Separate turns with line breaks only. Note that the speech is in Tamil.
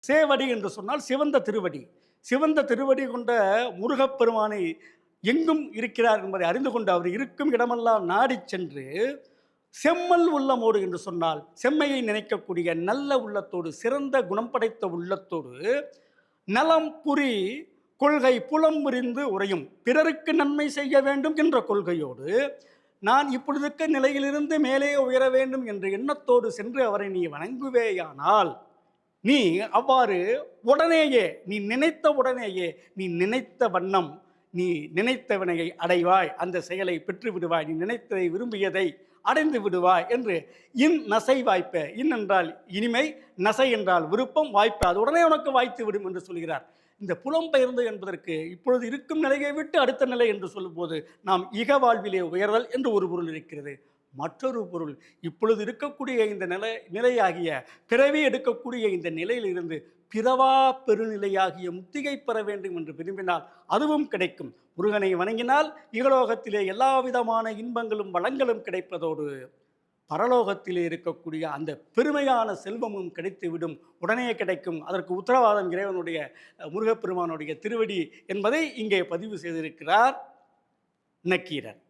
சேவடி என்று சொன்னால் சிவந்த திருவடி. சிவந்த திருவடி கொண்ட முருகப்பெருமானை எங்கும் இருக்கிறார் என்பதை அறிந்து கொண்டு அவர் இருக்கும் இடமெல்லாம் நாடிச் சென்று, செம்மல் உள்ளமோடு என்று சொன்னால், செம்மையை நினைக்கக்கூடிய நல்ல உள்ளத்தோடு, சிறந்த குணம் படைத்த உள்ளத்தோடு, நலம் புரி கொள்கை புலம் புரிந்து உறையும். பிறருக்கு நன்மை செய்ய வேண்டும் என்ற கொள்கையோடு, நான் இப்பொழுது இருக்க நிலையிலிருந்து மேலே உயர வேண்டும் என்ற எண்ணத்தோடு சென்று அவரை நீ வணங்குவேயானால், நீ அவ்வாறு உடனேயே நீ நினைத்த உடனேயே நீ நினைத்த வண்ணம் நீ நினைத்த வினையை அடைவாய், அந்த செயலை பெற்று விடுவாய், நீ நினைத்ததை விரும்பியதை அடைந்து விடுவாய் என்று நசை வாய்ப்ப. என்றால் இனிமை, நசை என்றால் விருப்பம், வாய்ப்பு அது உடனே உனக்கு வாய்த்து விடும் என்று சொல்கிறார். இந்த புலம்பெயர்ந்து என்பதற்கு இப்பொழுது இருக்கும் நிலையை விட்டு அடுத்த நிலை என்று சொல்லும்போது நாம் இக வாழ்விலே உயர்தல் என்று ஒரு பொருள் இருக்கிறது. மற்றொரு பொருள், இப்பொழுது இருக்கக்கூடிய இந்த நிலையாகிய பிறவி எடுக்கக்கூடிய இந்த நிலையிலிருந்து பிறவா பெருநிலையாகிய முத்திகை பெற வேண்டும் என்று விரும்பினால் அதுவும் கிடைக்கும். முருகனை வணங்கினால் இகலோகத்திலே எல்லா விதமான இன்பங்களும் வளங்களும் கிடைப்பதோடு பரலோகத்திலே இருக்கக்கூடிய அந்த பெருமையான செல்வமும் கிடைத்துவிடும், உடனே கிடைக்கும். அதற்கு உத்தரவாதம் இறைவனுடைய முருகப்பெருமானுடைய திருவடி என்பதை இங்கே பதிவு செய்திருக்கிறார் நக்கீரர்.